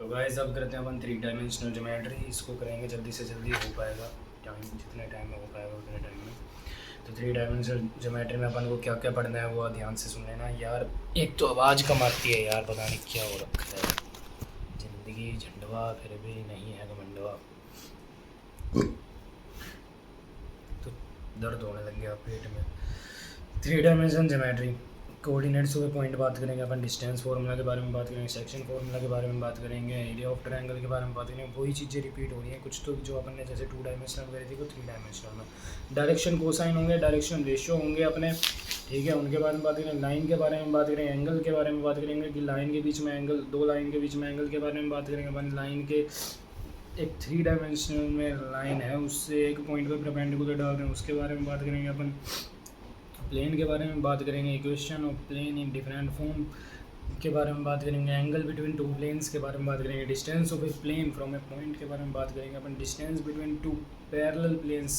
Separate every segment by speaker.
Speaker 1: तो गाइस अब करते हैं अपन 3 डायमेंशनल ज्योमेट्री। इसको करेंगे जल्दी से जल्दी, हो पाएगा टाइम, जितने टाइम में हो पाएगा उतने टाइम में। तो 3 डायमेंशनल ज्योमेट्री में अपन को क्या क्या पढ़ना है वो ध्यान से सुन लेना यार। एक तो आवाज़ कम आती है यार, पता नहीं क्या हो रखा है। ज़िंदगी झंडवा फिर भी नहीं है घमंडवा। तो दर्द होने लग गया पेट में। 3 डायमेंशन ज्योमेट्री, कोऑर्डिनेट्स हुए पॉइंट बात करेंगे अपन, डिस्टेंस फार्मूला के बारे में बात करेंगे, सेक्शन फार्मूला के बारे में बात करेंगे, एरिया ऑफ ट्रायंगल के बारे में बात करेंगे। वही चीज़ें रिपीट हो रही हैं कुछ तो, जो अपन ने जैसे 2 डायमेंशनल करी थी वो 3 डायमेंशनल में। डायरेक्शन कोसाइन होंगे, डायरेक्शन रेशियो होंगे अपने, ठीक है, उनके बारे में बात करेंगे। लाइन के बारे में बात करेंगे, एंगल के बारे में बात करेंगे कि लाइन के बीच में एंगल, 2 लाइन के बीच में एंगल के बारे में बात करेंगे अपन। लाइन के एक 3 डायमेंशनल में लाइन है, उससे एक पॉइंट पर परपेंडिकुलर डाल रहे हैं, उसके बारे में बात करेंगे अपन। प्लेन के बारे में बात करेंगे, equation of plane in different form के बारे में बात करेंगे। एंगल बिटवीन 2 प्लेन्स के बारे में बात करेंगे। Distance of a plane from a point के बारे में बात करेंगे अपन। Distance between 2 parallel planes,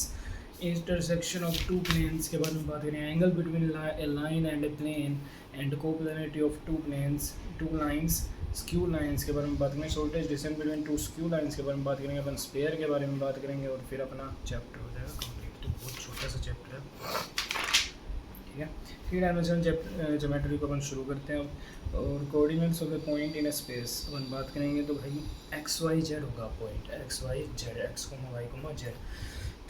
Speaker 1: intersection of 2 planes के बारे में बात करेंगे। Angle between a line and a plane and coplanarity of 2 planes, 2 lines, skew lines के बारे में बात करेंगे। Shortest distance between 2 skew lines के बारे में बात करेंगे अपन। स्पेयर के बारे में बात करेंगे और फिर अपना चैप्टर हो जाएगा कंप्लीट। तो बहुत छोटा सा चैप्टर है, ठीक है। 3 डायमेंशनल ज्योमेट्री को अपन शुरू करते हैं अब। और coordinates of a point in a space अपन बात करेंगे। तो भाई एक्स वाई जेड होगा point, X Y Z, X comma Y comma Z,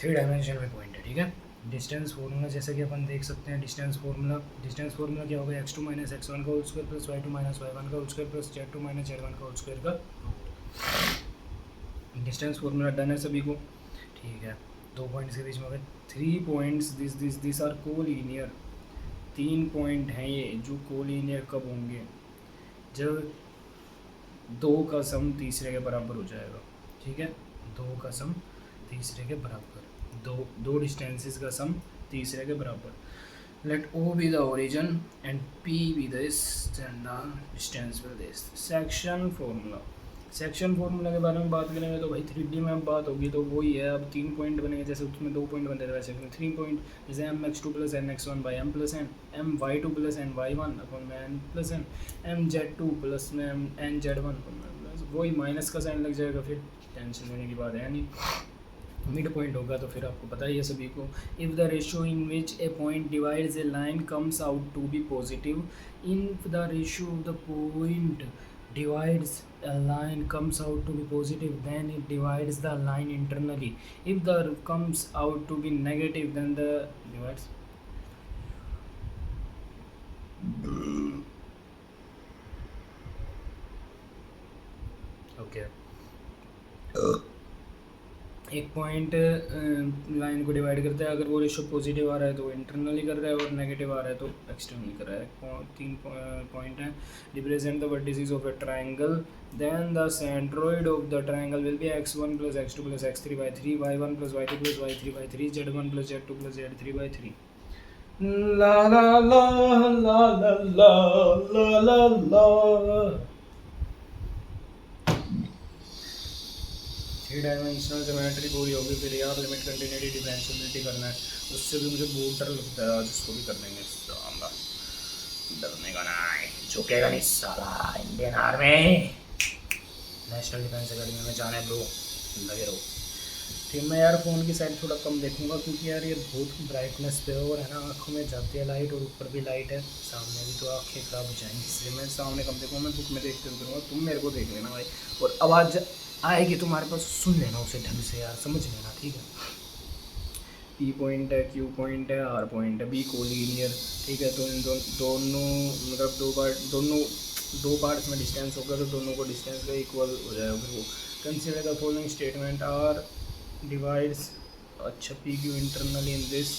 Speaker 1: 3 dimension में पॉइंट है, ठीक है। डिस्टेंस फार्मूला जैसा कि अपन देख सकते हैं, डिस्टेंस फार्मूला क्या होगा, x2 माइनस x1 का whole square plus y2 minus y1 का whole square plus z2 minus z1 का होल स्क्वायर का। डिस्टेंस फार्मूला डन है सभी को, ठीक है। 2 पॉइंट्स के बीच में 3 points, this are collinear. 3 point हैं ये जो कोलिनियर कब होंगे, जब 2 का सम तीसरे के बराबर हो जाएगा, ठीक है। 2 का सम तीसरे के बराबर, दो डिस्टेंसेस का सम तीसरे के बराबर। Let O be the origin and P be the distance with this. Section formula के बारे में बात करेंगे तो भाई 3D में अब बात होगी तो वही है। अब 3 पॉइंट बनेंगे, जैसे उसमें 2 पॉइंट बनते थे वैसे इसमें 3 पॉइंट, जैसे mx2 plus nx1 by m plus n, my2 plus ny1 अपन में n plus n, mz2 plus में nz1 अपन में प्लस, वही माइनस का साइन लग जाएगा, फिर टेंशन लेने की बात है नहीं। मिड पॉइंट होगा तो फिर आपको पता ही है सभी को। If the ratio in which a point divides a line comes out to be positive, if the ratio of the point divides a line comes out to be positive, then it divides the line internally. If the comes out to be negative, then the divides. Okay. एक point line को divide करता है, अगर वो ratio positive आ रहा है तो internally कर रहा है और नेगेटिव आ रहा है तो एक्सटर्नली कर रहा है। 3 पॉइंट हैं। Represent the vertices of a triangle, then the centroid of the triangle will be x1 plus x2 plus x3 by 3, y1 plus y2 plus y3 by 3, z1 plus z2 plus z3 by 3। ला ला ला ला ला ला ला ला। 3 dimensional geometry पूरी होगी, फिर यार लिमिट कंटिन्यूटी डिफरेंशिएबिलिटी करना है, उससे भी मुझे बहुत डर लगता है। आज उसको भी कर देंगे, शानदार। डरने का नहीं, झुकेगा नहीं साला। Indian army national defence academy में जाने ब्रो, लगे रहो। फिर मैं यार फ़ोन की साइड थोड़ा कम देखूंगा क्योंकि यार ये बहुत ब्राइटनेस पे और है ना, आँखों में जाती है लाइट और ऊपर भी लाइट है, सामने भी तो आँखें ख़राब हो जाएंगी, इसलिए मैं सामने कम देखूँगा। मैं बुक में देखते हुए करूँगा, तुम मेरे को देख लेना भाई, और आवाज़ आएगी तुम्हारे पास, सुन लेना उसे ढंग से यार, समझ लेना, ठीक है। P पॉइंट है, Q पॉइंट है, R पॉइंट है, B कोलिनियर, ठीक है। तो इन दोनों मतलब दो पार्ट्स में डिस्टेंस होगा तो दोनों को डिस्टेंस का इक्वल हो जाएगा फिर वो। Consider the following statement, R divides, अच्छा PQ इंटरनली इन दिस,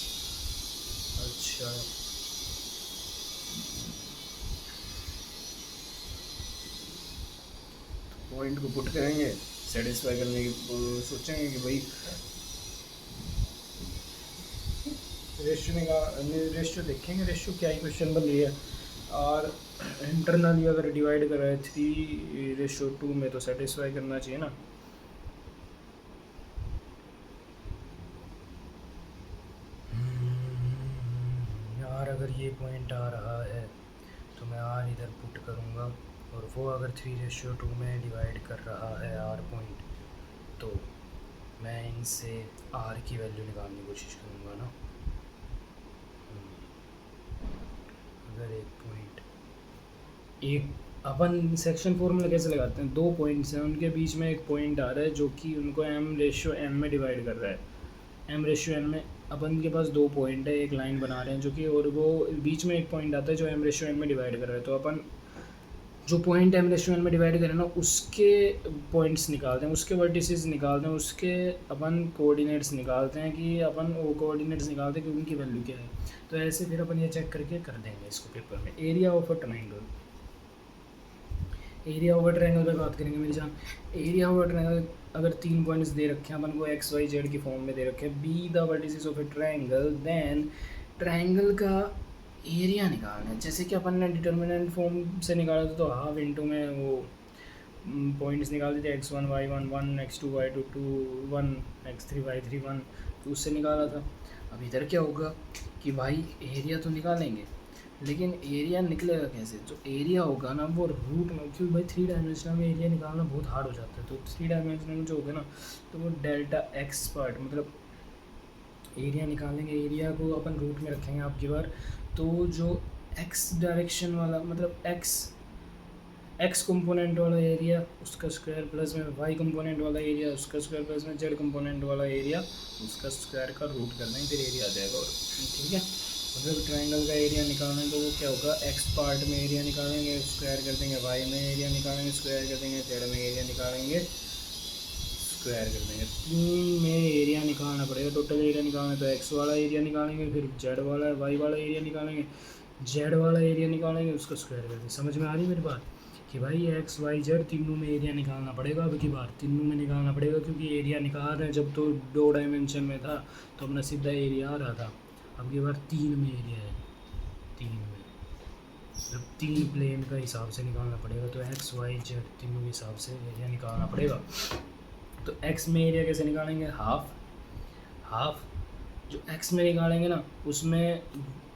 Speaker 1: अच्छा पॉइंट को पुट करेंगे, सेटिस्फाई करने की सोचेंगे कि भाई रेशियो देखेंगे, रेशियो क्या ही क्वेश्चन बन रही है। और इंटरनली अगर डिवाइड कर रहा है 3:2 में तो सेटिस्फाई करना चाहिए ना। यार अगर ये पॉइंट आ रहा है तो मैं R इधर पुट करूँगा और वो अगर 3:2 में डिवाइड कर रहा है आर पॉइंट, तो मैं इनसे आर की वैल्यू निकालने की कोशिश करूँगा ना। अगर एक अपन सेक्शन फॉर्मूला कैसे लगाते हैं, 2 पॉइंट्स हैं, उनके बीच में एक पॉइंट आ रहा है जो कि उनको m/n में डिवाइड कर रहा है। m/n में अपन के पास 2 पॉइंट है, एक लाइन बना रहे हैं जो कि, और वो बीच में एक पॉइंट आता है जो m/n में डिवाइड कर रहा है। तो अपन जो पॉइंट m/n में डिवाइड करें ना, उसके पॉइंट्स निकालते हैं, उसके वर्टिसेस निकालते हैं, उसके अपन कोऑर्डिनेट्स निकालते हैं कि अपन वो कोऑर्डिनेट्स निकालते हैं कि उनकी वैल्यू क्या है। तो ऐसे फिर अपन ये चेक करके कर देंगे इसको पेपर में। Area of a triangle, area of a triangle पे बात करेंगे मेरी जान। एरिया ऑफ अ ट्रायंगल अगर 3 पॉइंट्स दे रखे हैं अपन को, एक्स वाई जेड की फॉर्म में दे रखे हैं, be the vertices of a triangle, then triangle का एरिया निकालना है। जैसे कि अपन ने डिटर्मिनेंट फॉर्म से निकाला था, तो हाफ इंटू में वो पॉइंट्स निकालते थे, x1 y1 1, x2 y2 2 1, x3 y3 1, तो उससे निकाला था। अब इधर क्या होगा कि भाई एरिया तो निकालेंगे, लेकिन एरिया निकलेगा कैसे? जो एरिया होगा ना वो रूट में, क्योंकि भाई 3 डायमेंशनल में एरिया निकालना बहुत हार्ड हो जाता है। तो 3 डायमेंशनल में जो होगा ना, तो वो डेल्टा एक्स पार्ट, मतलब एरिया निकालेंगे, एरिया को अपन रूट में रखेंगे आपकी बार। तो जो एक्स डायरेक्शन वाला, मतलब एक्स कंपोनेंट वाला एरिया उसका स्क्वायर, प्लस में वाई कंपोनेंट वाला एरिया उसका स्क्वायर, प्लस में जेड कंपोनेंट वाला एरिया उसका स्क्वायर का रूट कर देंगे, फिर एरिया आ जाएगा। और ठीक है, मतलब ट्रायंगल का एरिया निकालना है तो वो क्या होगा, एक्स पार्ट में एरिया निकालेंगे, स्क्वायर कर देंगे, वाई में एरिया निकालेंगे, स्क्वायर कर देंगे, जेड में एरिया निकालेंगे, स्क्वायर कर देंगे। 3 में एरिया निकालना पड़ेगा, टोटल एरिया निकालना है तो एक्स वाला एरिया निकालेंगे, फिर जेड वाला वाई वाला एरिया निकालेंगे, जेड वाला एरिया निकालेंगे, उसका स्क्वायर कर देंगे। समझ में आ रही मेरी बात कि भाई एक्स वाई जेड तीनों में एरिया निकालना पड़ेगा। अब की बार तीनों में निकालना पड़ेगा, क्योंकि एरिया निकाल रहे हैं, जब तो 2 डायमेंशन में था तो अपना सीधा एरिया आ रहा था। अब की बार 3 में एरिया है, 3 में, जब 3 प्लेन का हिसाब से निकालना पड़ेगा, तो एक्स वाई जेड तीनों के हिसाब से एरिया निकालना पड़ेगा। तो एक्स में एरिया कैसे निकालेंगे, हाफ जो एक्स में निकालेंगे ना, उसमें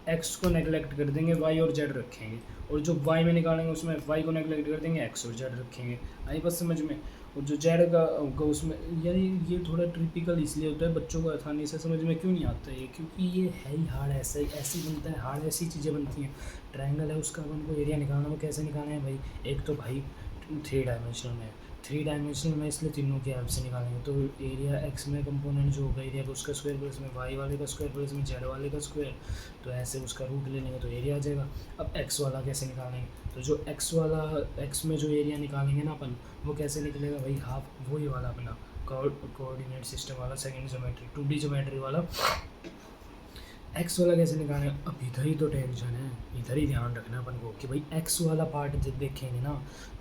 Speaker 1: एक्स को नेगलेक्ट कर देंगे, वाई और जेड रखेंगे, और जो वाई में निकालेंगे उसमें वाई को नेगलेक्ट कर देंगे, एक्स और जेड रखेंगे। आई बात समझ में? और जो जेड का होगा उसमें, यार ये थोड़ा ट्रिपिकल इसलिए होता है, बच्चों को आसानी से समझ में क्यों नहीं आता है, क्योंकि ये है ही हार्ड, ऐसे बनता है हार्ड, ऐसी चीज़ें बनती हैं। ट्रायंगल है, उसका अपन को एरिया निकालना, वो कैसे निकालना है भाई? एक तो भाई 3 डायमेंशनल में, 3 डायमेंशनल में, इसलिए तीनों की हेल्प से निकालेंगे। तो एरिया एक्स में कंपोनेंट जो होगा एरिया का, उसका स्क्वायर, प्लस में वाई वाले का स्क्वायर, प्लस में जेड वाले का स्क्वायर, तो ऐसे उसका रूट ले लेंगे तो एरिया आ जाएगा। अब एक्स वाला कैसे निकालेंगे? तो जो एक्स में जो एरिया निकालेंगे ना अपन, वो कैसे निकलेगा भाई? हाफ वही वाला अपना कोऑर्डिनेट सिस्टम वाला, सेकेंड ज्योमेट्री 2D ज्योमेट्री वाला एक्स वाला कैसे निकालें? अब इधर ही तो टेंशन है, इधर ही ध्यान रखना अपन को कि भाई एक्स वाला पार्ट जब देखेंगे ना,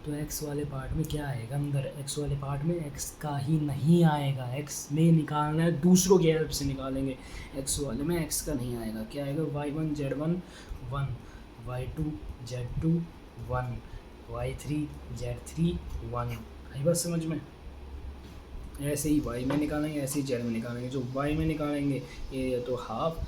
Speaker 1: तो एक्स वाले पार्ट में क्या आएगा अंदर? एक्स वाले पार्ट में एक्स का ही नहीं आएगा, एक्स में निकालना है, दूसरों की हेल्प से निकालेंगे। एक्स वाले में एक्स का नहीं आएगा, क्या आएगा? y1 z1 1, y2 z2 1, y3 z3 1। आई बात समझ में? ऐसे ही y में निकालेंगे, ऐसे ही z में निकालेंगे। जो y में निकालेंगे एरिया, तो हाफ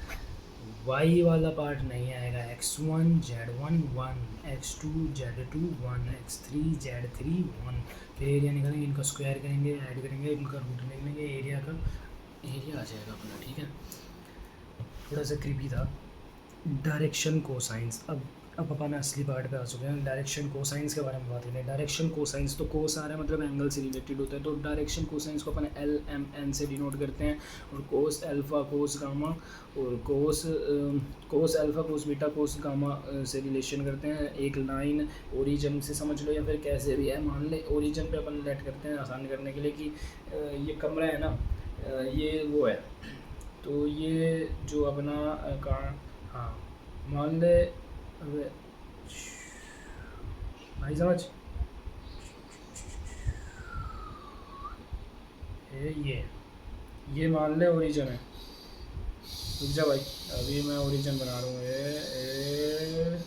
Speaker 1: y वाला पार्ट नहीं आएगा, x1 z1 1, x2 z2 1, x3 z3 1। फिर एरिया निकालेंगे, इनका स्क्वायर करेंगे, ऐड करेंगे, इनका रूट निकालेंगे, एरिया आ जाएगा अपना। ठीक है, थोड़ा सा क्रीपी था। डायरेक्शन कोसाइंस, अब अपन असली पार्ट पे आ चुके हैं। डायरेक्शन कोसाइंस के बारे में बात करें। डायरेक्शन कोसाइंस, तो कोस आ रहा है मतलब एंगल से रिलेटेड होता है, तो डायरेक्शन कोसाइंस को अपन LMN से डिनोट करते हैं। और कोस अल्फ़ा, कोस गामा, और cos alpha, cos beta, cos gamma से रिलेशन करते हैं। एक लाइन ओरिजिन से समझ लो, या फिर कैसे भी है, मान ले ओरिजिन पे अपन लेट करते हैं आसान करने के लिए कि ये कमरा है ना, ये वो है, तो ये जो अपना हाँ, मान ले, अबे भाई समझ, ये मान ले ओरिजिन है। रुक जा भाई, अभी मैं ओरिजिन बना रहा हूँ। ये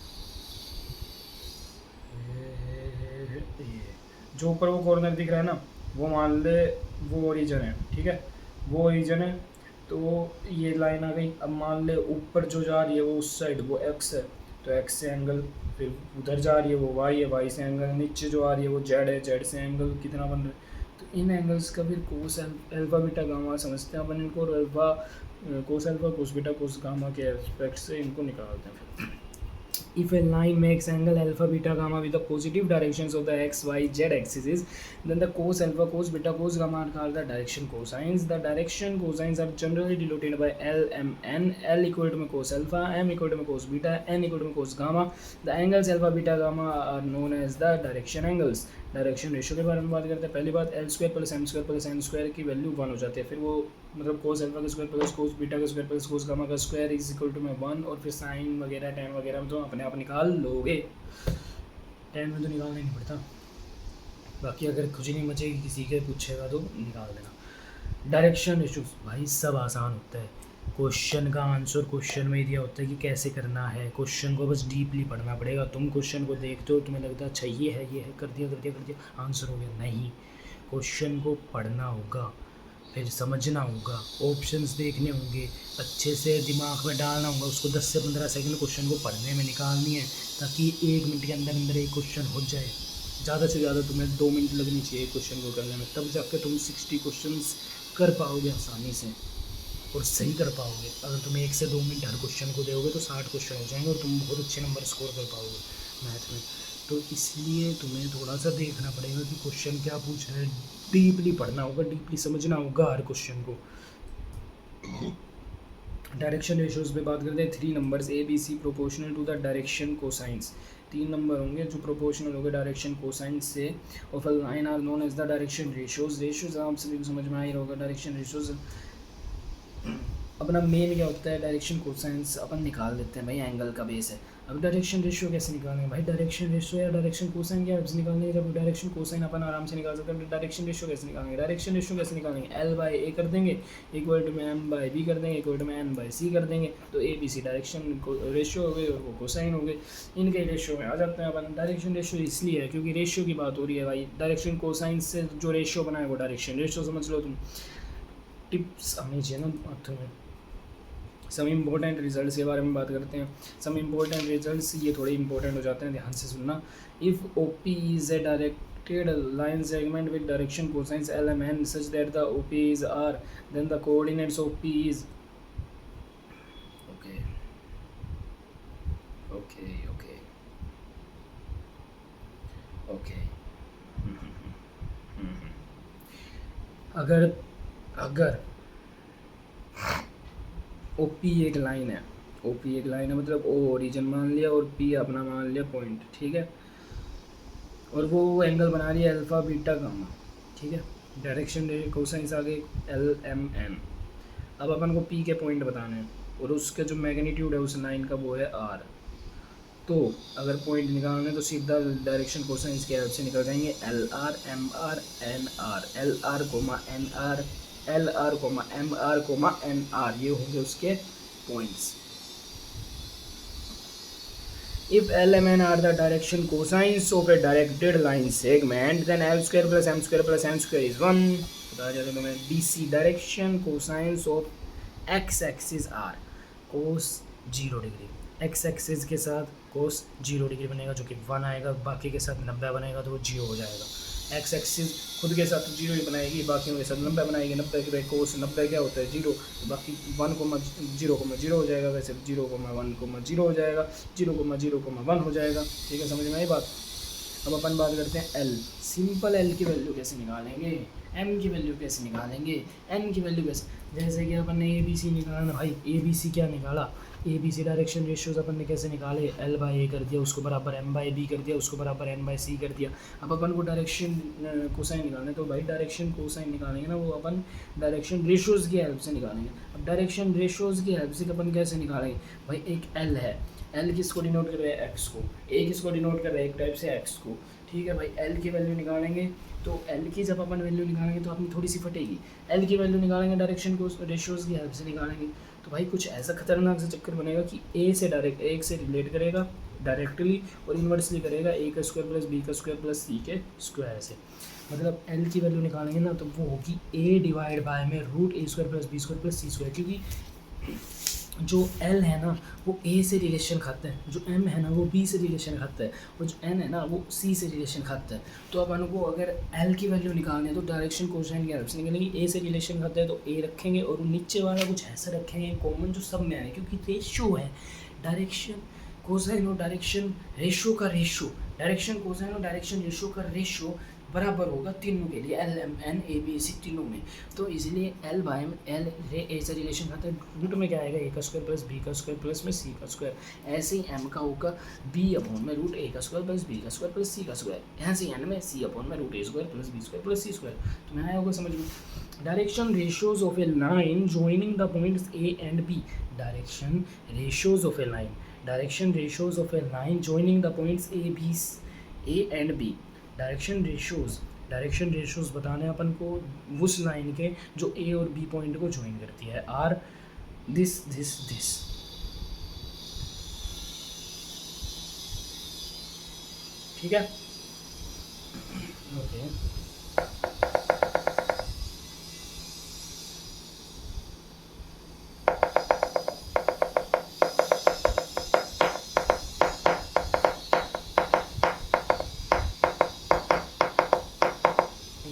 Speaker 1: जो ऊपर वो कॉर्नर दिख रहा है ना, वो मान ले वो ओरिजिन है। ठीक है, वो ओरिजिन है, तो ये लाइन आ गई। अब मान ले ऊपर जो जा रही है वो उस साइड, वो एक्स है, तो एक्स से एंगल फिर उधर जा रही है वो वाई है, वाई से एंगल नीचे जो आ रही है वो जेड है, जेड से एंगल कितना बन रहा है। तो इन एंगल्स का फिर कोस अल्फा बीटा गामा समझते हैं अपन इनको, और alpha cos alpha cos beta cos gamma के एस्पेक्ट से इनको निकालते हैं फिर। If a line makes angle alpha beta gamma with the positive directions of the x y z axes, then the cos alpha cos beta cos gamma are called the direction cosines. The direction cosines are generally denoted by L M N. L equal to cos alpha, M equal to cos beta, N equal to cos gamma. The angles alpha beta gamma are known as the direction angles. Direction ratio के बारे में बात करते हैं। पहली बात L square plus M square plus N square की value 1 हो जाती है, फिर वो मतलब कोस अल्फा का स्क्वायर प्लस कोस बीटा का स्क्वायर प्लस कोस गामा का स्क्वायर इज इक्वल टू में 1, और फिर साइन वगैरह टेन वगैरह में तो अपने आप निकाल लोगे, टेन में तो निकालना ही नहीं पड़ता। बाकी अगर कुछ नहीं बचेगी किसी के पूछेगा तो निकाल देना। डायरेक्शन रेशियो भाई सब आसान होता है, क्वेश्चन का आंसर क्वेश्चन में दिया होता है कि कैसे करना है, क्वेश्चन को बस डीपली पढ़ना पड़ेगा। तुम क्वेश्चन को देखते हो तुम्हें लगता है अच्छा ये है कर दिया कर दिया कर दिया आंसर हो गया, नहीं, क्वेश्चन को पढ़ना होगा, फिर समझना होगा, ऑप्शंस देखने होंगे, अच्छे से दिमाग में डालना होगा, उसको 10 से 15 सेकंड क्वेश्चन को पढ़ने में निकालनी है, ताकि 1 मिनट के अंदर अंदर एक क्वेश्चन हो जाए। ज़्यादा से ज़्यादा तुम्हें 2 मिनट लगनी चाहिए क्वेश्चन को करने में, तब जाकर तुम 60 क्वेश्चन कर पाओगे आसानी से और सही कर पाओगे। अगर तुम 1 से 2 मिनट हर क्वेश्चन को दोगे तो 60 क्वेश्चन हो जाएंगे और तुम बहुत अच्छे नंबर स्कोर कर पाओगे मैथ में। तो इसलिए तुम्हें थोड़ा सा देखना पड़ेगा कि क्वेश्चन क्या पूछ रहा है, डीपली पढ़ना होगा, डीपली समझना होगा हर क्वेश्चन को। डायरेक्शन रेशियोज पे बात करते हैं। 3 numbers A B C proportional to the direction cosines. 3 number होंगे जो प्रोपोर्शनल होंगे डायरेक्शन कोसाइंस से, और line are known as the direction ratios. Ratios आप सभी को समझ में आ ही होगा। डायरेक्शन रेशियोज अपना मेन क्या होता है, डायरेक्शन कोसाइंस अपन निकाल देते हैं भाई, एंगल का बेस है। अब डायरेक्शन रेशियो कैसे निकालेंगे भाई, डायरेक्शन रेशियो या डायरेक्शन कोसाइन क्या हेल्प से निकालेंगे, जब डायरेक्शन कोसाइन अपन आराम से निकाल सकते हैं। तो डायरेक्शन रेशियो कैसे निकालेंगे, डायरेक्शन रेशियो कैसे निकालेंगे, एल बाई ए कर देंगे इक्वल टू में एम बाई बी कर देंगे इक्वल टू में एन बाई सी कर देंगे। तो A B C direction ratio हो गए और वो कोसाइन हो गए, इनके रेशियो में आ जाते हैं अपन। डायरेक्शन रेशियो इसलिए है क्योंकि रेशियो की बात हो रही है भाई, डायरेक्शन कोसाइन से जो रेशियो बना है वो डायरेक्शन रेशियो समझ लो तुम। टिप्स आनी चाहिए ना हाथों में। सम इम्पोर्टेंट रिजल्ट्स के बारे में बात करते हैं। सम इम्पोर्टेंट रिजल्ट्स ये थोड़े इंपॉर्टेंट हो जाते हैं, ध्यान से सुनना। If O P is a directed line segment with direction cosines L M N such that the O P is R, then the coordinates of P is okay okay okay okay अगर अगर O P एक line है, O P एक line है मतलब ओ origin मान लिया और पी अपना मान लिया पॉइंट, ठीक है, और वो एंगल बना रही है अल्फा बीटा गामा, ठीक है। डायरेक्शन कोसाइंस आ गए एल एम एन। अब अपन को पी के पॉइंट बताने हैं और उसके जो मैग्नीट्यूड है उस लाइन का वो है आर। तो अगर पॉइंट निकालने तो सीधा डायरेक्शन कोसाइंस के हेल्प से निकल जाएंगे L R M R N R, L R comma N R, L R comma M R comma N R, ये होंगे उसके points. If L M N are the direction cosines of a directed line segment, then L square plus M square plus N square is 1. बताया जाता है तुम्हें DC direction cosines of x axis are cos 0 degree, x axis के साथ cos 0 degree बनेगा जो कि 1 आएगा, बाकी के साथ 90 बनेगा तो वो 0 हो जाएगा। एक्स एक्सिस खुद के साथ 0 ही बनाएगी, बाकी के साथ 90 बनाएगी, 90 के कोस 90 क्या होता है 0, तो बाकी 1,0,0 हो जाएगा, वैसे 0,1,0 हो जाएगा, 0,0,1 हो जाएगा, ठीक है, समझ में आई बात। अब अपन बात करते हैं एल। सिंपल एल की वैल्यू कैसे निकालेंगे, एम की वैल्यू कैसे निकालेंगे, एन की वैल्यू कैसे, जैसे कि अपन ने ए बी सी निकाला भाई, ए बी सी क्या निकाला, A B C direction ratios अपन ने कैसे निकाले, एल बाई ए कर दिया, उसको बराबर एम बाई बी कर दिया, उसको बराबर एन बाई सी कर दिया। अब अपन को डायरेक्शन कोसाइन निकालना है तो भाई डायरेक्शन कोसाइन निकालेंगे ना, वो अपन डायरेक्शन रेशियोज़ की हेल्प से निकालेंगे। अब डायरेक्शन रेशियोज़ की हेल्प से अपन कैसे निकालेंगे भाई, एक एल है, एल किसको डिनोट कर रहे हैं एक्स को, ए किसको डिनोट कर रहे हैं एक टाइप से एक्स को, ठीक है भाई। एल की वैल्यू निकालेंगे तो एल की जब अपन वैल्यू निकालेंगे तो अपनी थोड़ी सी फटेगी, एल की वैल्यू निकालेंगे डायरेक्शन को रेशियोज़ की हेल्प से निकालेंगे तो भाई कुछ ऐसा खतरनाक सा चक्कर बनेगा कि ए से डायरेक्ट एक से रिलेट करेगा डायरेक्टली और इन्वर्सली करेगा ए का स्क्वायर प्लस बी का स्क्वायर प्लस सी के स्क्वायर से। मतलब एल की वैल्यू निकालेंगे ना तो वो होगी ए डिवाइड बाय में root A square plus B square plus C square, क्योंकि जो L है ना वो A से रिलेशन खाता है, जो M है ना वो B से रिलेशन खाता है, और जो N है ना वो C से रिलेशन खाता है। तो अपन को अगर L की वैल्यू निकालनी है तो डायरेक्शन कोसाइन क्या है निकलेंगे, A से रिलेशन खाता है तो A रखेंगे, और नीचे वाला कुछ ऐसा रखेंगे कॉमन जो सब में आए, क्योंकि रेशो है डायरेक्शन कोसाइन और डायरेक्शन रेशो का रेशो, डायरेक्शन कोसाइन और डायरेक्शन रेशो का रेशो बराबर होगा तीनों के लिए, L M N A B C तीनों में। तो इसलिए एल बाय एल रे ए से रिलेशन खाता है, रूट में क्या आएगा ए का स्क्वायर प्लस बी का स्क्वायर प्लस में सी का स्क्वायर, ऐसे ही एम का होगा बी अपॉन में रूट ए का स्क्वायर प्लस बी का स्क्वायर प्लस सी का स्क्वायर, ऐसे ही एन में सी अपॉन में root A square plus B square plus C square. तो मैं आया होगा समझ में। Direction ratios of a line joining the points A and B, direction ratios of a line, direction ratios of a line joining the points A and B, direction ratios बताने हैं अपन को उस लाइन के जो ए और बी पॉइंट को join करती है, आर दिस दिस दिस। ठीक है, ओके।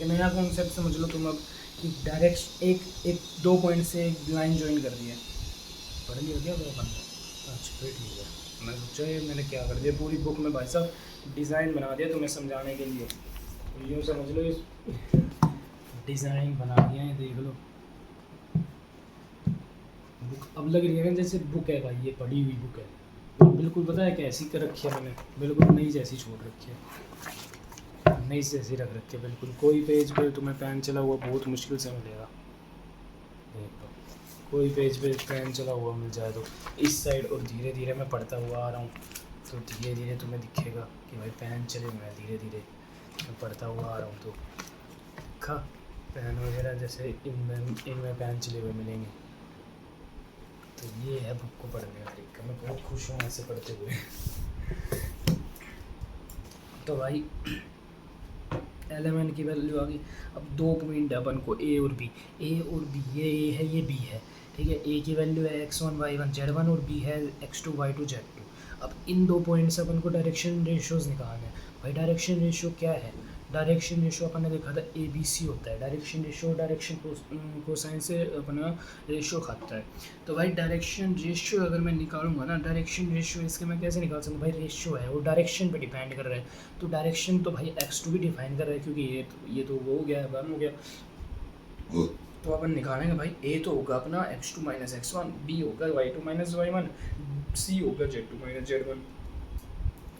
Speaker 1: नया कॉन्सेप्ट समझ लो तुम अब कि डायरेक्ट एक दो पॉइंट से एक लाइन ज्वाइन कर दी है, पढ़ लिया क्या वो अपन? अच्छा फिर ठीक है, मैं सोचा ये मैंने क्या कर दिया पूरी बुक में भाई साहब डिज़ाइन बना दिया तुम्हें समझाने के लिए, तो यूँ समझ लो इस डिज़ाइन बना दिया है, देख लो बुक अब लग रही है ना जैसे बुक है भाई, ये पढ़ी हुई बुक है, बिल्कुल पता है कैसी कर रखी है मैंने, बिल्कुल नई जैसी छोड़ रखी है, नई जैसी रख रखी है बिल्कुल। कोई पेज पे तुम्हें पेन चला हुआ बहुत मुश्किल से मिलेगा, देख लो कोई पेज पे पेन चला हुआ मिल जाए तो इस साइड, और धीरे धीरे मैं पढ़ता हुआ आ रहा हूँ तो धीरे धीरे तुम्हें दिखेगा कि भाई पेन चले हुए हैं, धीरे धीरे मैं पढ़ता हुआ आ रहा हूँ तो दिखा पेन वगैरह जैसे इनमें पेन चले हुए मिलेंगे। तो ये है बुक को पढ़ने का तरीका, मैं बहुत खुश हूँ ऐसे पढ़ते हुए। तो भाई एल की वैल्यू आ गई। अब दो पॉइंट है अपन को ए और बी, ये ए है ये बी है, ठीक है। ए की वैल्यू है x1 y1 z1 और बी है x2 y2 z2। अब इन दो पॉइंट से अपन को डायरेक्शन रेशियोज निकालना है। भाई डायरेक्शन रेशियो क्या है? डायरेक्शन रेशियो अपन ने देखा था ए बी सी होता है, डायरेक्शन रेशियो डायरेक्शन कोसाइन से अपना रेशियो खाता है। तो भाई डायरेक्शन रेशियो अगर मैं निकालूंगा ना, डायरेक्शन रेशियो इसके मैं कैसे निकाल सकता हूँ? भाई रेशियो है वो डायरेक्शन पे डिपेंड कर रहा है, तो डायरेक्शन तो भाई x2 भी डिफाइन कर रहा है, क्योंकि ये तो वो हो गया, वन हो गया। तो अपन निकालेंगे भाई, ए तो होगा अपना x2 माइनस x1, बी होगा y2 माइनस y1, सी होगा z2 माइनस z1।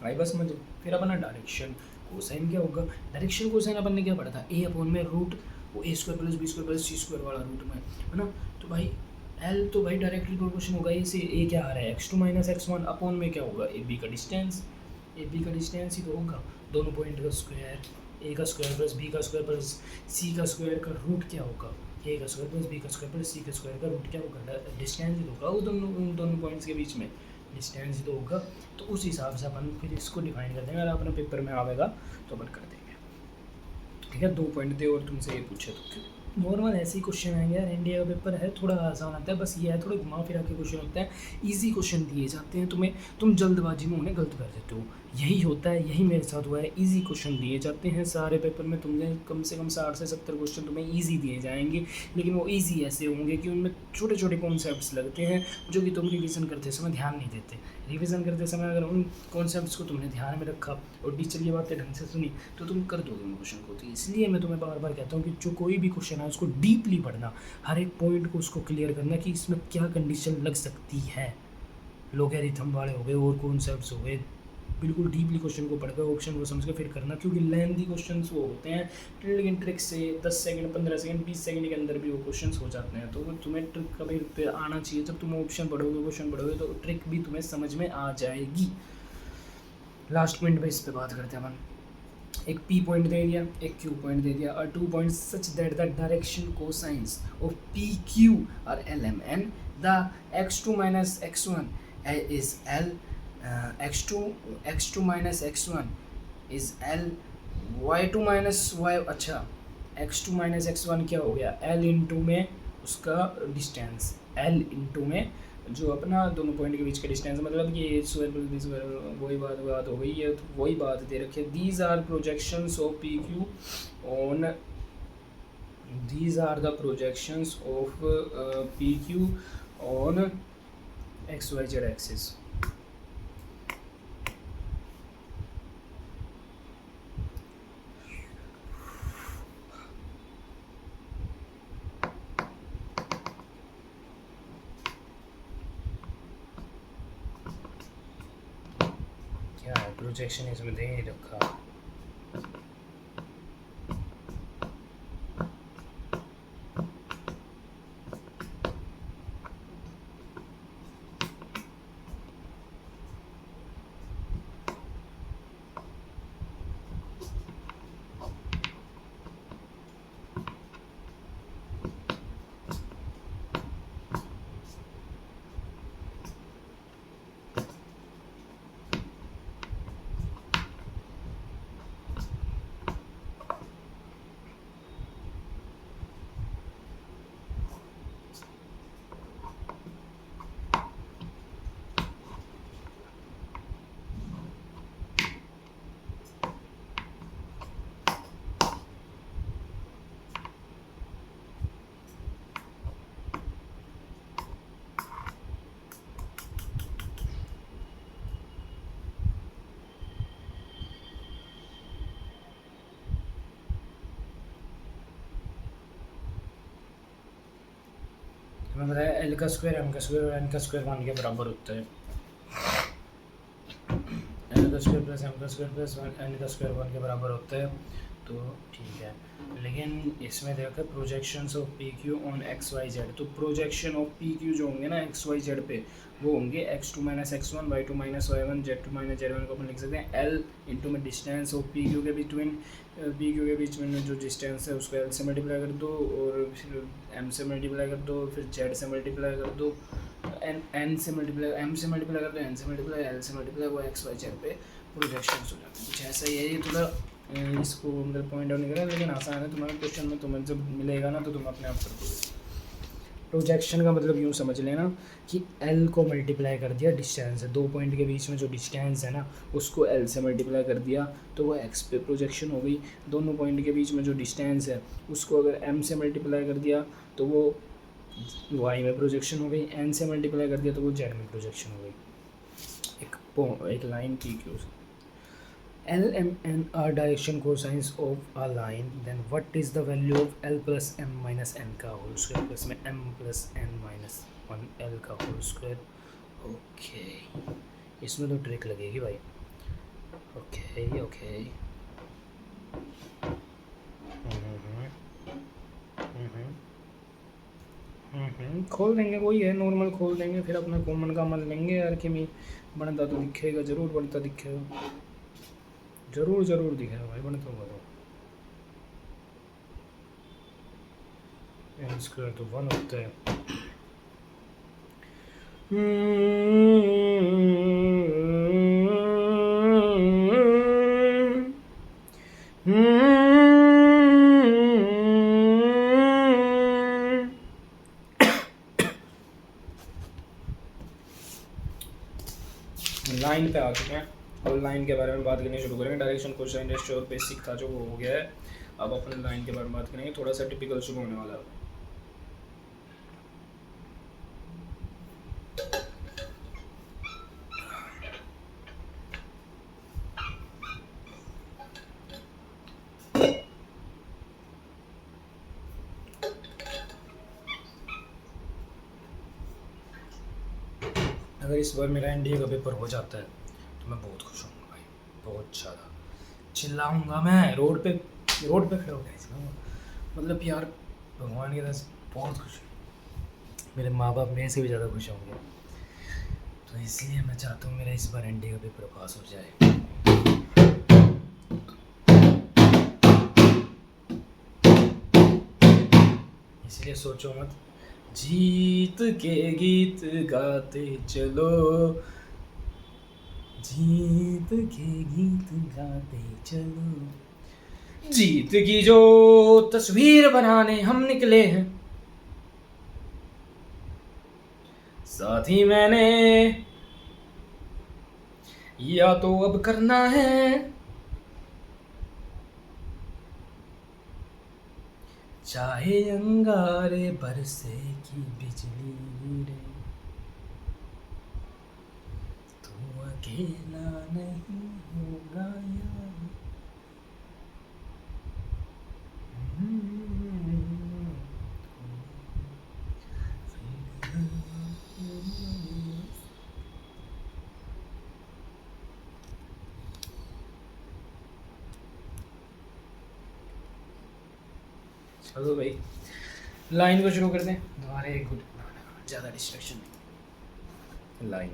Speaker 1: भाई बस समझ। फिर अपना डायरेक्शन कोसाइन क्या होगा? डायरेक्शन कोसाइन अपन ने क्या पढ़ा था? ए अपॉन में रूट वो A square plus B square plus C square वाला रूट में, है ना। तो भाई एल तो भाई डायरेक्टली प्रोपोर्शन होगा ए से, ए क्या आ रहा है x2 माइनस x1 अपॉन में क्या होगा? ए बी का डिस्टेंस, ए बी का डिस्टेंस ही तो होगा दोनों पॉइंट का स्क्वायर, ए का स्क्वायर प्लस बी का स्क्वायर प्लस सी का स्क्वायर का रूट क्या होगा? ए का स्क्वायर प्लस बी का स्क्वायर प्लस सी का स्क्वायर का रूट क्या होगा? डिस्टेंस ही होगा वो उन दोनों पॉइंट्स के बीच में, डिस्टेंस ही तो होगा। तो उस हिसाब से अपन फिर इसको डिफाइन कर देंगे, अगर अपने पेपर में आवेगा तो अपन कर देंगे, ठीक है। 2 पॉइंट दे और तुमसे ये पूछे तो नॉर्मल ऐसे ही क्वेश्चन आएंगे यार, इंडिया का पेपर है थोड़ा आसान आता है, बस ये है थोड़े घुमा फिरा के क्वेश्चन होते हैं, इजी क्वेश्चन दिए जाते हैं तुम्हें, तुम जल्दबाजी में उन्हें गलत कर देते हो, यही होता है, यही मेरे साथ हुआ है। इजी क्वेश्चन दिए जाते हैं सारे पेपर में, तुम्हें कम से कम 60 से 70 क्वेश्चन तुम्हें ईजी दिए जाएंगे, लेकिन वो ईजी ऐसे होंगे कि उनमें छोटे छोटे कॉन्सेप्ट्स लगते हैं जो कि तुम रिविज़न करते समय ध्यान नहीं देते। रिवीजन करते समय अगर उन कॉन्सेप्ट्स को तुमने ध्यान में रखा और टीचर ये बातें ढंग से सुनी तो तुम कर दोगे उन क्वेश्चन को। तो इसलिए मैं तुम्हें बार बार कहता हूँ कि जो कोई भी क्वेश्चन है उसको डीपली पढ़ना, हर एक पॉइंट को उसको क्लियर करना कि इसमें क्या कंडीशन लग सकती है, लोगैरिथम वाले हो गए और कॉन्सेप्ट्स हो गए, बिल्कुल डीपली क्वेश्चन को पढ़कर ऑप्शन को समझ कर फिर करना, क्योंकि लेंथी क्वेश्चंस वो होते हैं, लेकिन ट्रिक से 10 सेकंड 15 सेकंड 20 सेकंड के अंदर भी वो क्वेश्चंस हो जाते हैं। तो तुम्हें ट्रिक कभी पे आना चाहिए, जब तुम ऑप्शन पढ़ोगे क्वेश्चन पढ़ोगे तो ट्रिक भी तुम्हें समझ में आ जाएगी। लास्ट पॉइंट पे इस पर बात करते हैं अपन। एक P पॉइंट दे दिया, एक Q पॉइंट दे दिया, और 2 points such that the direction cosines of PQ are LM and the x2 minus x1 is L, x2 minus x1 is L, y2 minus y, अच्छा x2 माइनस x1 क्या हो गया? L into में उसका distance, L into में जो अपना दोनों पॉइंट के बीच का डिस्टेंस, मतलब कि ए स्क्वायर प्लस बी स्क्वायर, वही बात हो गई है। तो वही बात दे रखी है, these are projections of P Q on, these are the projections of PQ on XYZ axis. क्या है प्रोजेक्शन इसमें दे नहीं रखा। हमें बताया एल का स्क्वायर एम का स्क्वायर और एन का स्क्वायर 1 के बराबर होता है। एल का स्क्वायर प्लस एम का स्क्वायर प्लस एन का स्क्वायर 1 के बराबर होता है, तो ठीक है। लेकिन इसमें देखा projections of P Q on X Y Z, तो प्रोजेक्शन ऑफ पी क्यू जो होंगे ना एक्स वाई जेड पे, वो होंगे x2 minus x1, y2 minus y1, z2 minus z1 को अपन लिख सकते हैं l इंटू में डिस्टेंस ऑफ पी क्यू के बिटवीन, पी क्यू के बीच में जो डिस्टेंस है उसको l से मल्टीप्लाई कर दो, और फिर m से मल्टीप्लाई कर दो, फिर z से मल्टीप्लाई कर दो, n से मल्टीप्लाई, m से मल्टीप्लाई कर दो, n से मल्टीप्लाई, l से मल्टीप्लाई, वो एक्स वाई जेड पे प्रोजेक्शन हो जाते हैं। कुछ ऐसा ही है, ये थोड़ा इसको मतलब पॉइंट आउट नहीं करा, लेकिन आसान है। तुम्हारे क्वेश्चन में तुम्हें जब मिलेगा ना तो तुम अपने आप कर दोगे। प्रोजेक्शन का मतलब यूँ समझ लेना कि L को मल्टीप्लाई कर दिया डिस्टेंस है, दो पॉइंट के बीच में जो डिस्टेंस है ना उसको L से मल्टीप्लाई कर दिया तो वो x पे प्रोजेक्शन हो गई। दोनों पॉइंट के बीच में जो डिस्टेंस है उसको अगर m से मल्टीप्लाई कर दिया तो वो y में प्रोजेक्शन हो गई, n से मल्टीप्लाई कर दिया तो वो z में प्रोजेक्शन हो गई। एक लाइन की Q L, M, N are direction cosines of a line, then what is the value of L plus M minus N का होल स्क्वायर प्लस में M plus N minus 1 L का whole square. Okay, इसमें तो trick लगेगी भाई। Okay okay, खोल देंगे, कोई है नॉर्मल खोल देंगे, फिर अपना कॉमन का मान लेंगे यार कि मैं बनता तो दिखेगा, ज़रूर बनता दिखेगा, ज़रूर ज़रूर दिखेगा भाई, बनता होगा तो स्क्वायर तो 1 होता है। लाइन पे आ चुके हैं, अब लाइन के बारे में बात करनी शुरू करेंगे। डायरेक्शन कोसाइन रेशियो और बेसिक था जो वो हो गया है, अब अपन लाइन के बारे में बात करेंगे। थोड़ा सा टिपिकल शुरू होने वाला है। अगर इस बार मेरा एनडीए का पेपर हो जाता है तो मैं बहुत खुश हूँगा भाई, बहुत ज़्यादा चिल्लाऊँगा मैं, रोड पे खड़े हो गए चिल्लाऊँगा, मतलब यार भगवान की तरह से बहुत खुश हूँ। मेरे माँ बाप मेरे से भी ज़्यादा खुश होंगे, तो इसलिए मैं चाहता हूँ मेरा इस बार एनडीए का पेपर पास हो जाए। इसलिए सोचो मत, जीत के गीत गाते चलो, जीत के गीत गाते चलो, जीत की जो तस्वीर बनाने हम निकले हैं, साथ ही मैंने या तो अब करना है, चाहे अंगारे बरसे की बिजली गिरे, तू अकेला नहीं होगा यार। चलो भाई लाइन को शुरू कर दें दोबारा एक गुड, ज़्यादा डिस्ट्रैक्शन नहीं। Line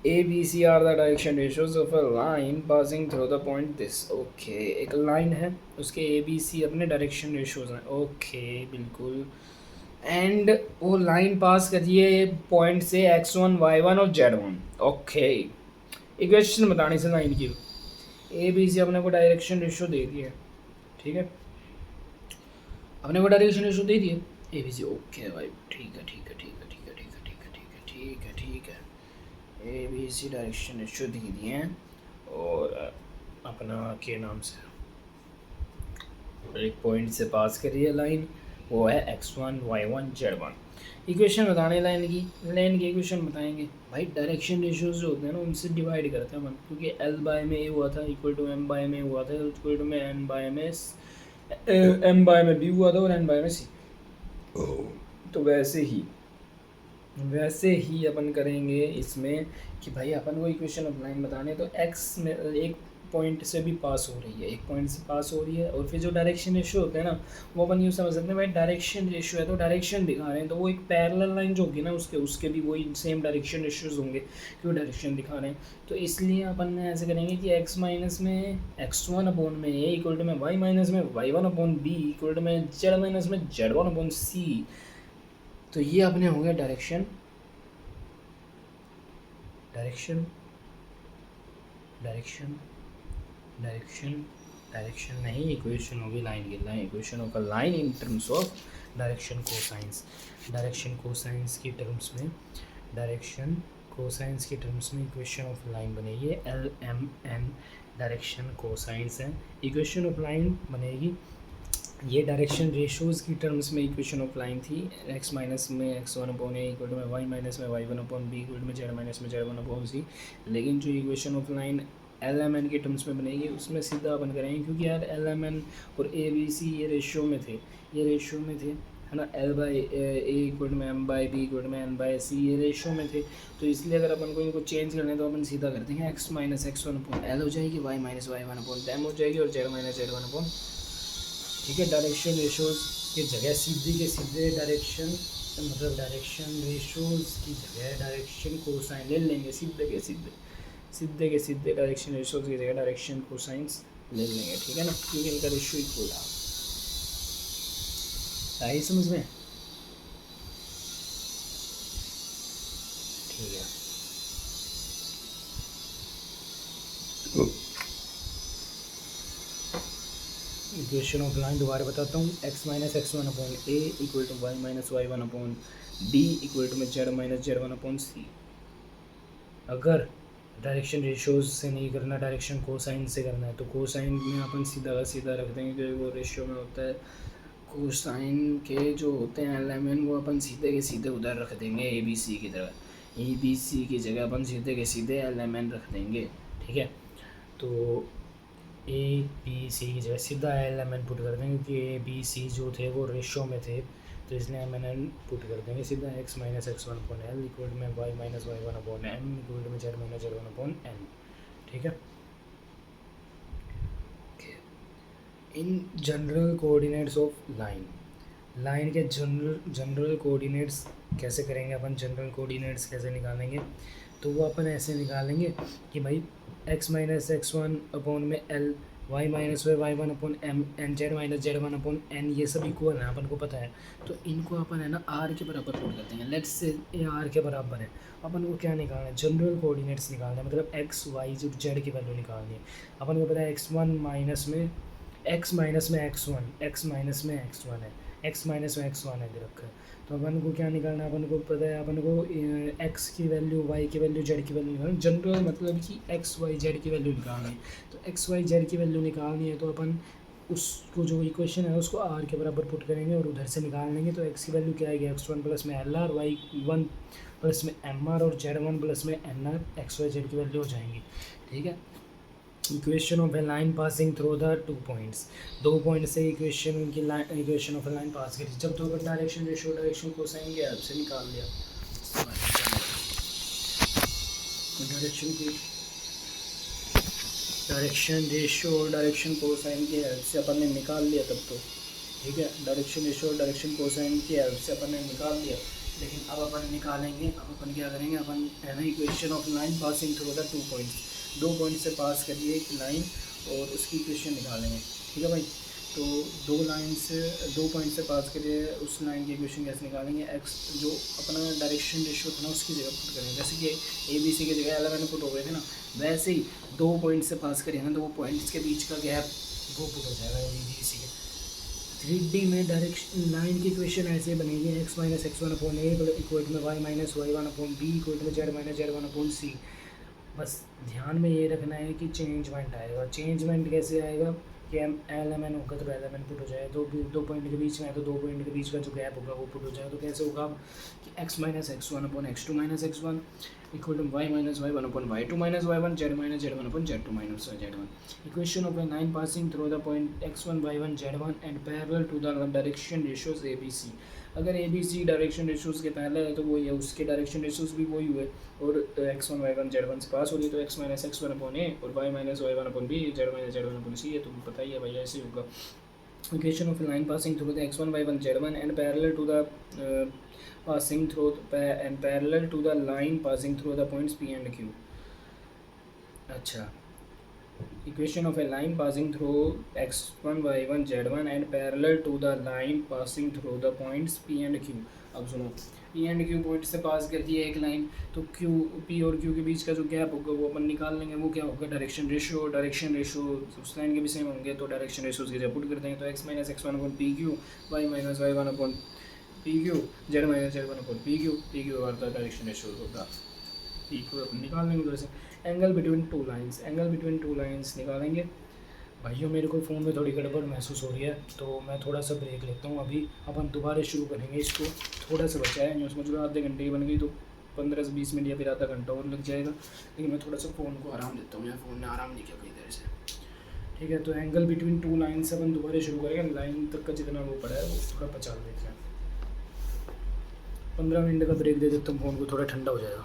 Speaker 1: A B C are the direction ratios of a line passing through the point this. Okay, एक लाइन है, उसके ए बी सी अपने डायरेक्शन रेशियोज हैं। ओके बिल्कुल, एंड वो लाइन पास कर रही है पॉइंट से x1 y1 और z1। ओके, इक्वेशन बताने से लाइन की ए बी सी अपने को डायरेक्शन रेशियो दे दिए, ठीक है, अपने को डायरेक्शन रेशियो दे दिए ए बी सी। ओके भाई, ठीक है ठीक है ठीक है ठीक है ठीक है ठीक है ठीक है ठीक है ठीक है, A B C direction ratio दे दिए हैं, और अपना के नाम से एक पॉइंट से पास कर रही है लाइन, वो है x1 y1 z1। इक्वेशन बताने लाइन की इक्वेशन बताएंगे भाई। डायरेक्शन रेशियोज जो होते हैं ना उनसे डिवाइड करते हैं अपन, क्योंकि l बाय में a हुआ था इक्वल टू m बाय में हुआ था इक्वल टू में n बाय में m बाय में b हुआ था और n बाय में c। तो वैसे ही अपन करेंगे इसमें कि भाई अपन को इक्वेशन ऑफ लाइन बताने, तो x में एक पॉइंट से भी पास हो रही है, एक पॉइंट से पास हो रही है, और फिर जो डायरेक्शन रेशियो होते हैं ना वो अपन यूँ समझ सकते हैं भाई डायरेक्शन रेशियो है तो डायरेक्शन दिखा रहे हैं, तो वो एक पैरेलल लाइन जो होगी ना उसके भी वही सेम डायरेक्शन रेशियोज होंगे क्यों डायरेक्शन दिखा रहे हैं। तो इसलिए अपन ऐसे करेंगे कि x माइनस में x1 अपॉन में a इक्वल टू में y माइनस में y1 upon b equal to में z माइनस में z1 अपॉन c। तो ये अपने हो गया direction direction direction direction direction नहीं, इक्वेशन होगी लाइन की, line equation of a line in terms of direction cosines. Direction cosines की टर्म्स में डायरेक्शन कोसाइंस की टर्म्स में इक्वेशन ऑफ लाइन बनेगी L M N, direction cosines है, equation of line बनेगी। ये डायरेक्शन रेशोज़ की टर्म्स में इक्वेशन ऑफ लाइन थी, x माइनस में x1 upon A equal to में y माइनस में y1 upon B equal to में z माइनस में z1 अपॉन सी। लेकिन जो equation of line L M N के टर्म्स में बनेगी उसमें सीधा अपन करेंगे, क्योंकि यार एल एम एन और ए बी सी ये रेशियो में थे, है ना, L by A equal to में M by B equal to में एन बाई सी, ये रेशियो में थे। तो इसलिए अगर अपन को इनको चेंज करना है तो अपन सीधा कर देंगे x minus x1 upon L हो जाएगी, y minus y1 upon M हो जाएगी, और z माइनस z1 अपॉन, ठीक है। डायरेक्शन रेशोज़ की जगह सीधे के सीधे डायरेक्शन, मतलब डायरेक्शन रेशोज़ की जगह डायरेक्शन कोसाइन ले लेंगे, सीधे के सीधे डायरेक्शन रेशोज़ की जगह डायरेक्शन कोसाइंस ले लेंगे, ठीक है ना, क्योंकि इनका रेशियो इक्वल है। आई समझ में? ठीक है, इक्वेशन ऑफ लाइन दोबारा बताता हूँ, x minus x1 upon A equal to y minus y1 upon D equal to में z minus z1 upon C. अगर डायरेक्शन रेशियोज से नहीं करना, डायरेक्शन कोसाइन से करना है, तो कोसाइन में अपन सीधा का सीधा रख देंगे, क्योंकि वो रेशियो में होता है। कोसाइन के जो होते हैं एलिमेंट वो अपन सीधे के सीधे उधर रख देंगे ए बी सी की तरह, ए बी सी की जगह अपन सीधे के सीधे एलिमेंट रख देंगे, ठीक है। तो ए बी सी की जगह सीधा एलिमेंट पुट कर देंगे, क्योंकि ए बी सी जो थे वो रेशियो में थे, तो इसलिए मैंने पुट कर देंगे सीधा x minus x1 upon L equal में y minus y1 upon M equal में z minus z1 upon N, ठीक है। In general coordinates of line के जनरल कोऑर्डिनेट्स कैसे करेंगे अपन, जनरल कोऑर्डिनेट्स कैसे निकालेंगे, तो वो अपन ऐसे निकालेंगे कि भाई x माइनस x1 अपॉन में l, y माइनस y1 अपॉन m, N Z minus z1 अपॉन n, ये सब इक्वल है, अपन को पता है। तो इनको अपन है ना r के बराबर पुट कर देंगे, लेट्स से ये r के बराबर है। अपन को क्या निकालना है, जनरल कोऑर्डिनेट्स निकालना है, मतलब x y जो z की वैल्यू निकालनी है। अपन को पता है x1 माइनस में x माइनस में x1 है, एक्स माइनस में एक्स वन है दे रखा है। तो अपन को क्या निकालना है, अपन को पता है अपन को एक्स की वैल्यू, वाई की वैल्यू, जेड की वैल्यू निकालनी, जनरल मतलब कि एक्स वाई जेड की वैल्यू निकालनी है। तो एक्स वाई जेड की वैल्यू निकालनी है तो अपन उसको जो इक्वेशन है उसको आर के बराबर पुट करेंगे और उधर से निकाल लेंगे। तो एक्स की वैल्यू क्या आएगी, एक्स वन प्लस में l r, y one plus में एम आर और जेड वन प्लस में n r x Y Z की वैल्यू हो जाएंगी। ठीक है। Equation of a line passing through the 2 points, 2 point से इक्वेशन की line, equation of a line pass करी, जब तो डायरेक्शन रेशियो डायरेक्शन कोसाइन के हेल्प से निकाल लिया। डायरेक्शन की डायरेक्शन रेशियो और डायरेक्शन कोसाइन की हेल्प से अपन ने निकाल लिया तब तो। ठीक है, डायरेक्शन रेशियो और डायरेक्शन कोसाइन की हेल्प से अपन ने निकाल लिया। लेकिन अब अपन निकालेंगे, अब अपन क्या करेंगे, अपन है ना equation of line passing through the 2 points, 2 point से पास करिए एक लाइन और उसकी इक्वेशन निकालेंगे। ठीक है भाई। तो 2 लाइन से 2 पॉइंट से पास करिए उस लाइन की इक्वेशन कैसे निकालेंगे, एक्स जो अपना डायरेक्शन रेशियो था ना उसकी जगह पुट करेंगे। जैसे कि ए बी सी की जगह एल एन पुट हो गए थे ना, वैसे ही 2 पॉइंट से पास करिए ना, 2 पॉइंट्स के बीच का गैप वो पुट हो जाएगा ए बी सी के। 3D में डायरेक्शन लाइन की इक्वेशन ऐसे बनेगी, x minus x one upon ए इक्वल में y minus Y one upon B equal में z minus Z one upon c. बस ध्यान में ये रखना है कि चेंजमेंट आएगा। चेंजमेंट कैसे आएगा कि एम एल एम एन होगा तो एल एम एन पुट हो जाए, 2 पॉइंट के बीच में है तो 2 पॉइंट के बीच का जो गैप होगा वो पुट हो जाएगा। तो कैसे होगा कि x minus x one upon x two minus x one equal to y minus Y one upon y two minus Y one, z minus Z one upon z two minus Z one. Equation of a line passing through the point x one y one z one and parallel to the direction ratios a B c. अगर a B C direction ratios के पहले है तो वही है, उसके direction ratios भी वही हुए और x one y one z one से पास हो गई तो x minus x one upon a और y minus Y one upon b, z minus Z one upon c है, तुम्हें पता ही है भैया ऐसे होगा। Equation of line passing through the x one y one z one and parallel to the passing through and parallel to the line passing through the points P and Q। अच्छा, equation of a line passing through x1 y1 z1 and parallel to the line passing through the points P and Q। अब सुनो, P and Q point से पास कर दिया एक line, तो Q P और Q के बीच का जो गैप होगा वो अपन निकाल लेंगे। वो क्या होगा, डायरेक्शन रेशियो। डायरेक्शन रेशियो उस लाइन के भी सेम होंगे तो डायरेक्शन रेशियो की जगह पुट कर देंगे। तो x minus x one upon P Q, Y minus Y one upon P Q, Z minus Z one upon P Q वाला डायरेक्शन रेशियो होगा। पी क्यू अपन निकाल लेंगे उधर से। Angle between two lines, angle between two lines निकालेंगे। भाइयों मेरे को फ़ोन में थोड़ी गड़बड़ महसूस हो रही है तो मैं थोड़ा सा ब्रेक लेता हूँ। अभी अपन दोबारा शुरू करेंगे इसको, थोड़ा सा बचा है, समझ लो आधे घंटे की बन गई तो 15 से 20 मिनट या फिर आधा घंटा और लग जाएगा। लेकिन मैं थोड़ा सा फ़ोन को आराम देता हूँ, यार फ़ोन ने आराम नहीं किया कई देर से। ठीक है, तो एंगल बिटवीन टू लाइन्स अपन दोबारा शुरू करेंगे। लाइन तक का जितना वो पड़ा है वो थोड़ा पचा लेते हैं। 15 मिनट का ब्रेक दे देता हूँ, फ़ोन को थोड़ा ठंडा हो जाएगा।